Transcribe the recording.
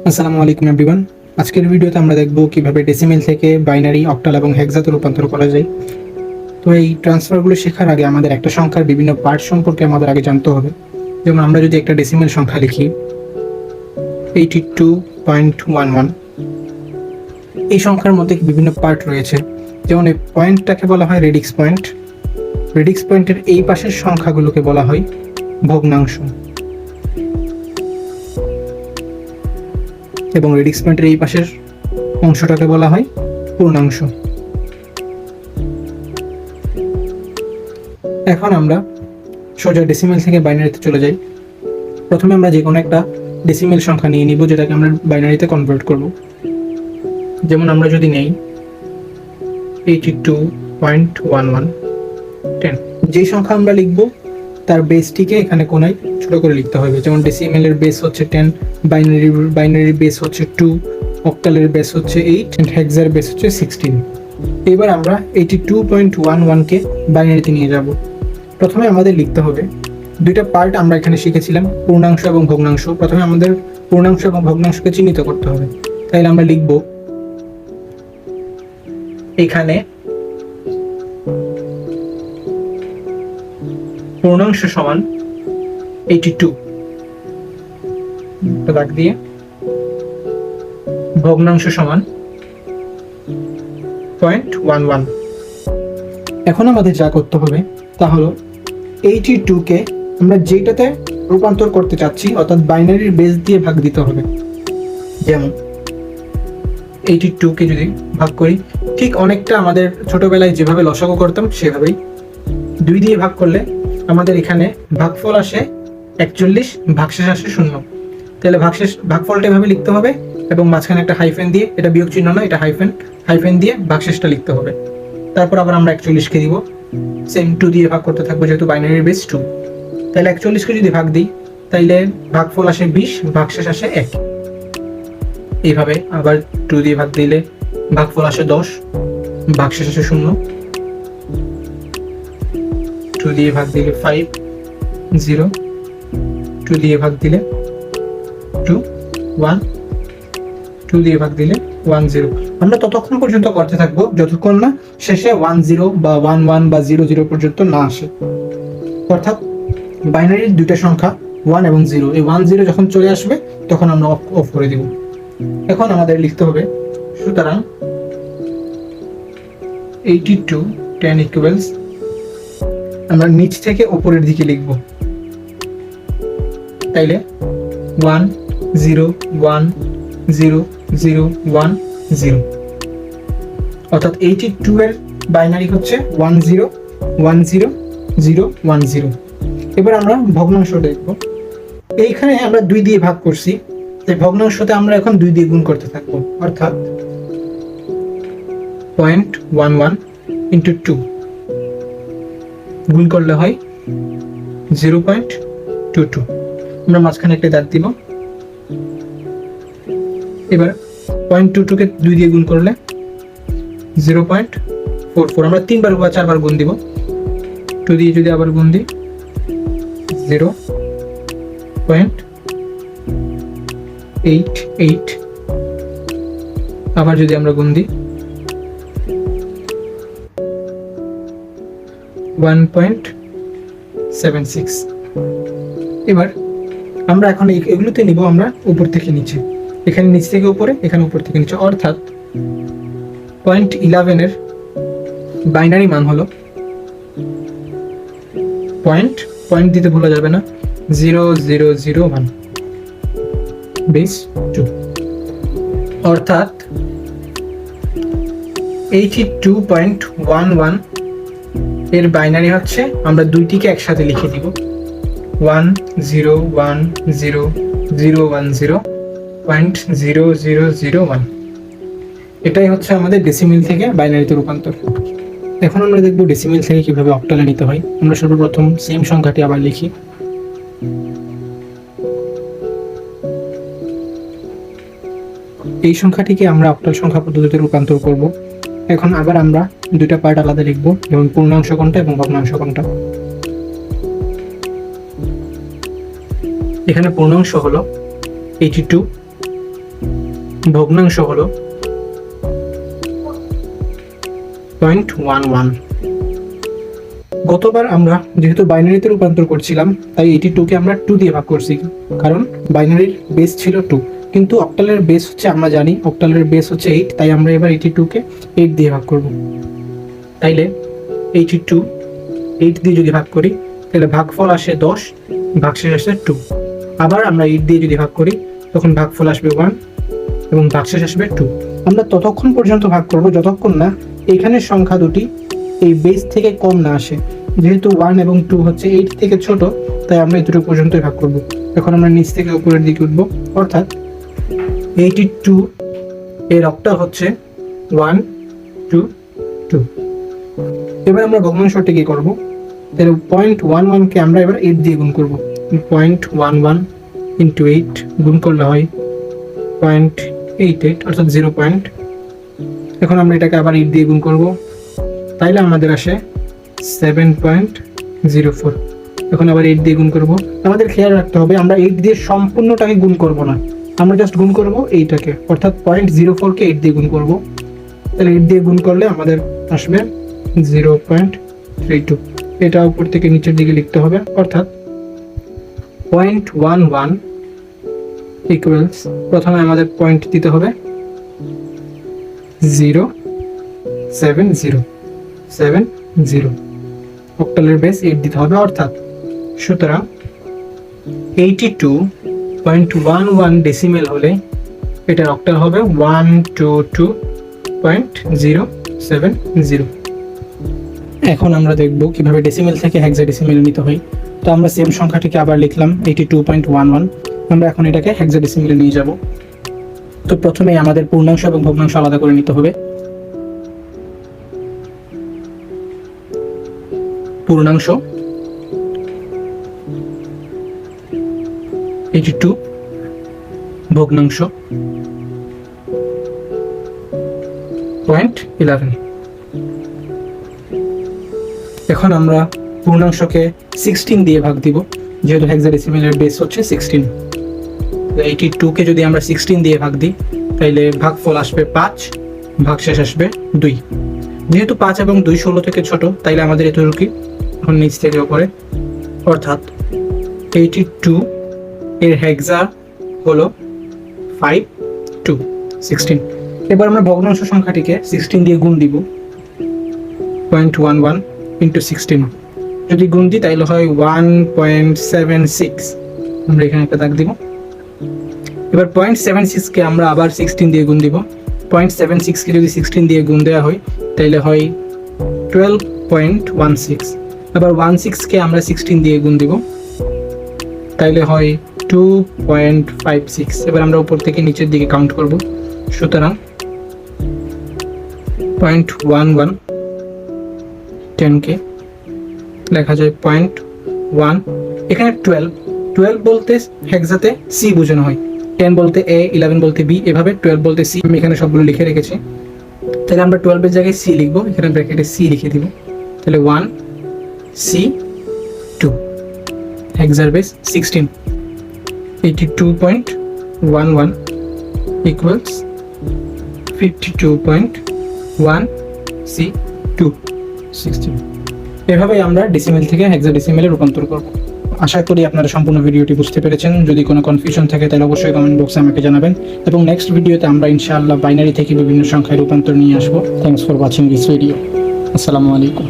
আসসালামু আলাইকুম এভরিওয়ান। আজকের ভিডিওতে আমরা দেখব কিভাবে ডেসিমেল থেকে বাইনারি, অক্টাল এবং হেক্সাতে রূপান্তর করা যায়। তো এই ট্রান্সফারগুলো শেখার আগে আমাদের একটা সংখ্যার বিভিন্ন পার্ট সম্পর্কে আমাদের আগে জানতে হবে। যেমন আমরা যদি একটা ডেসিমেল সংখ্যা লিখি 82.11, এই সংখ্যার মধ্যে বিভিন্ন পার্ট রয়েছে। যেমন এই পয়েন্টটাকে বলা হয় রেডিক্স পয়েন্ট। রেডিক্স পয়েন্টের এই পাশের সংখ্যাগুলোকে বলা হয় ভগ্নাংশ, এবং রেডিক্স পয়েন্টের এই পাশের অংশটাকে বলা হয় পূর্ণাংশ। এখন আমরা সোজা ডেসিমেল থেকে বাইনারিতে চলে যাই। প্রথমে আমরা যে কোনো একটা ডেসিমেল সংখ্যা নিয়ে নিব, যেটাকে আমরা বাইনারিতে কনভার্ট করব। যেমন আমরা যদি নেই 82.11, যেই সংখ্যা আমরা লিখব তার বেসটিকে এখানে কোনায় ছোট করে লিখতে হবে। যেমন ডেসিমেলের বেস হচ্ছে 10, বাইনারির বেস হচ্ছে 2, অক্টালের বেস হচ্ছে 8 এন্ড হেক্সার বেস হচ্ছে 16। এবার আমরা 82.11কে বাইনারিতে নিয়ে যাব। প্রথমে আমাদের লিখতে হবে দুইটা পার্ট আমরা এখানে শিখেছিলাম, পূর্ণাংশ এবং ভগ্নাংশ। প্রথমে আমাদের পূর্ণাংশ এবং ভগ্নাংশকে চিহ্নিত করতে হবে। তাইলে আমরা লিখব এখানে পূর্ণাংশ সমান 82 দাগ দিয়ে, ভগ্নাংশ সমান 0.11। এখন আমাদের যা করতে হবে তা হলো 82কে আমরা যেটাতে রূপান্তর করতে চাচ্ছি অর্থাৎ বাইনারির বেস দিয়ে ভাগ দিতে হবে। যেমন 82কে যদি ভাগ করি, ঠিক অনেকটা আমাদের ছোটবেলায় যেভাবে লসাগু করতাম সেভাবেই 2 দিয়ে ভাগ করলে আমাদের এখানে ভাগফল আসে 41, ভাগশেষ আসে 0। তাহলে ভাগফলটা এভাবে লিখতে হবে এবং মাঝখানে একটা হাইফেন দিয়ে, এটা বিয়োগ চিহ্ন না, এটা হাইফেন দিয়ে ভাগশেষটা লিখতে হবে। তারপর আবার আমরা 41কে দিব, সেম 2 দিয়ে ভাগ করতে থাকবো যেহেতু বাইনারির বেস 2। তাহলে 41কে যদি ভাগ দিই তাইলে ভাগফল আসে 20, ভাগশেষ আসে 1। এইভাবে আবার 2 দিয়ে ভাগ দিলে ভাগফল আসে 10, ভাগশেষ আসে 0। 2 দিয়ে ভাগ দিলে 5, 0। 2 দিয়ে ভাগ দিলে 2, 1। 2 দিয়ে ভাগ দিলে 1, 0। আমরা ততক্ষণ পর্যন্ত করতে থাকবো যতক্ষণ না শেষে 1, 0 বা 1, 1 বা 0, 0 পর্যন্ত না আসে। অর্থাৎ বাইনারির দুইটা সংখ্যা 1 এবং 0, এই 1, 0 যখন চলে আসবে তখন আমরা অফ করে দিব। এখন আমাদের লিখতে হবে, সুতরাং 82.10 ইকুয়ালস, আমরা নিচ থেকে উপরের দিকে লিখব। তাইলে 1, 0, 1, 0, 0, 1, 0। অর্থাৎ 82 এর বাইনারি হচ্ছে 1, 0, 1, 0, 0, 1, 0। এবার আমরা ভগ্নাংশ দেখব। এইখানে আমরা 2 দিয়ে ভাগ করছি, তাই ভগ্নাংশতে আমরা এখন 2 দিয়ে গুণ করতে থাকবো। অর্থাৎ 0.11 ইন্টু 2 গুণ করলে হয় 0.22। আমরা মাঝখানে একটা দাগ দিব। এবার 0.22কে 2 দিয়ে গুণ করলে 0.44। আমরা 3 বার বা 4 বার গুণ দিব। 2 দিয়ে যদি আবার গুণ দিই 0.88। আবার যদি আমরা গুণ দিই 1.76। এবার আমরা এখন এগুলোতে নিব আমরা উপর থেকে নিচে, এখানে নিচ থেকে উপরে, এখানে উপর থেকে নিচে। অর্থাৎ 0.11 এর বাইনারি মান হলো পয়েন্ট দিতে ভুলা যাবে না, 0001 বেস 2। অর্থাৎ 82.11 এর বাইনারি হচ্ছে, আমরা দুইটিকে একসাথে লিখে দিব 1010010.0001। এটাই হচ্ছে আমাদের ডেসিমেল থেকে বাইনারিতে রূপান্তর। এখন আমরা দেখব ডেসিমেল থেকে কিভাবে অক্টালে নিতে হয়। আমরা সর্বপ্রথম সেম সংখ্যাটি আবার লিখি। এই সংখ্যাটিকে আমরা অক্টাল সংখ্যা পদ্ধতিতে রূপান্তর করব। এখন আবার আমরা দুইটা পার্ট আলাদা লিখব, যেমন পূর্ণাংশ কোনটা এবং ভগ্নাংশ কোনটা। এখানে পূর্ণাংশ হলো 82 ভগ্নাংশ হলো 0.11। গতবার আমরা যেহেতু বাইনারিতে রূপান্তর করছিলাম তাই 82 কে আমরা 2 দিয়ে ভাগ করছি, কারণ বাইনারির বেস ছিল 2, কিন্তু অক্টালের বেস হচ্ছে, আমরা জানি অক্টালের বেস হচ্ছে 8, তাই আমরা এবার 82 কে 8 দিয়ে ভাগ করব। তাইলে 82 8 দিয়ে যদি ভাগ করি তাহলে ভাগফল আসে 10, ভাগশেষ আসে 2। আবার আমরা 8 দিয়ে যদি ভাগ করি তখন ভাগফল আসবে 1 এবং ভাগশেষ আসবে 2। আমরা ততক্ষণ পর্যন্ত ভাগ করব যতক্ষণ না এখানের সংখ্যা দুটি এই বেস থেকে কম না আসে। যেহেতু 1 এবং 2 হচ্ছে 8 থেকে ছোট, তাই আমরা এতটুকু পর্যন্তই ভাগ করব। এখন আমরা নিচ থেকে উপরের দিকে উঠব, অর্থাৎ 82 এর অক্টাল হচ্ছে 1 2 2। এবার আমরা ভগ্নাংশটি কি করব, তাহলে 0.11 কে আমরা এবার 8 দিয়ে গুণ করব। 0.11 ইন্টু 8 গুণ করলে হয় 0.88 অর্থাৎ 0 পয়েন্ট। এখন আমরা এটাকে আবার 8 দিয়ে গুণ করব, তাইলে আমাদের আসে 7.04। এখন আবার 8 দিয়ে গুণ করব। আমাদের খেয়াল রাখতে হবে আমরা 8 দিয়ে সম্পূর্ণটাকে গুণ করব না, আমরা জাস্ট গুণ করব এইটাকে, অর্থাৎ 0.04 কে 8 দিয়ে গুণ করব। তাহলে 8 দিয়ে গুণ করলে আমাদের আসবে 0.32। এটা উপর থেকে নিচের দিকে লিখতে হবে, অর্থাৎ 0.11 ইকুয়ালস, প্রথমে আমাদের পয়েন্ট দিতে হবে 0.70 অক্টালের বেস 8 দিতে হবে, অর্থাৎ সুতরাং 82.11 ডেসিমেল হলে এটার অক্টাল হবে 122.070। এখন আমরা দেখব কিভাবে ডেসিমেল থেকে হেক্সাডেসিমেল নিতে হয়। তো আমরা সেম সংখ্যাটিকে আবার লিখলাম 82.11, আমরা এখন এটাকে হেক্সাডেসিমেলে নিয়ে যাব। তো প্রথমে আমাদের পূর্ণাংশ এবং ভগ্নাংশ আলাদা করে নিতে হবে। পূর্ণাংশ 82, ভগ্নাংশ 0.11। এখন আমরা পূর্ণাংশকে 16 দিয়ে ভাগ দিব, যেহেতু হেক্সাডেসিমেলের বেস হচ্ছে 16। 82 কে যদি আমরা 16 দিয়ে ভাগ দিই তাইলে ভাগফল আসবে 5, ভাগশেষ আসবে 2। যেহেতু 5 এবং 2 16 থেকে ছোট, তাইলে আমাদের এতটুকু এখন নিচ থেকে উপরে, অর্থাৎ 82 এর হেক্সা হলো 5 2 16। এবার আমরা ভগ্নাংশ সংখ্যাটিকে 16 দিয়ে গুণ দিব, 0.11 ইন্টু 16 যদি গুণ দিই তাইলে হয় 1.76। আমরা এখানে একটা দাগ দিব। এবার 0.76 কে আমরা আবার 16 দিয়ে গুণ দিব। 0.76 কে যদি 16 দিয়ে গুণ দেওয়া হয় তাইলে হয় 12.16। আবার 16 কে আমরা 16 দিয়ে গুণ দিব, তাইলে হয় 2.56। এবার আমরা উপর থেকে নিচের দিকে কাউন্ট করব, সুতরাং 0.11 10 কে লেখা যায় 0.1। এখানে 12 বলতে হেক্সাতে সি বোঝানো হয়, 10 বলতে এ, 11 বলতে বি, এভাবে 12 বলতে সি। আমি এখানে সবগুলো লিখে রেখেছি। তাহলে আমরা 12 এর জায়গায় সি লিখবো, এখানে ব্র্যাকেটে সি লিখে দিব। তাহলে 1 সি 2, হেক্সার বেস 16। 82.11 equals 52.1 C 2 16। এভাবেই আমরা ডেসিমেল থেকে হেক্সাডেসিমেলে রূপান্তর করব। আশা করি আপনারা সম্পূর্ণ ভিডিওটি বুঝতে পেরেছেন। যদি কোনো কনফিউশন থাকে তাহলে অবশ্যই কমেন্ট বক্সে আমাকে জানাবেন, এবং নেক্সট ভিডিওতে আমরা ইনশাআল্লাহ বাইনারি থেকে বিভিন্ন সংখ্যায় রূপান্তর নিয়ে আসবো। Thanks for watching this video. আসসালামু আলাইকুম।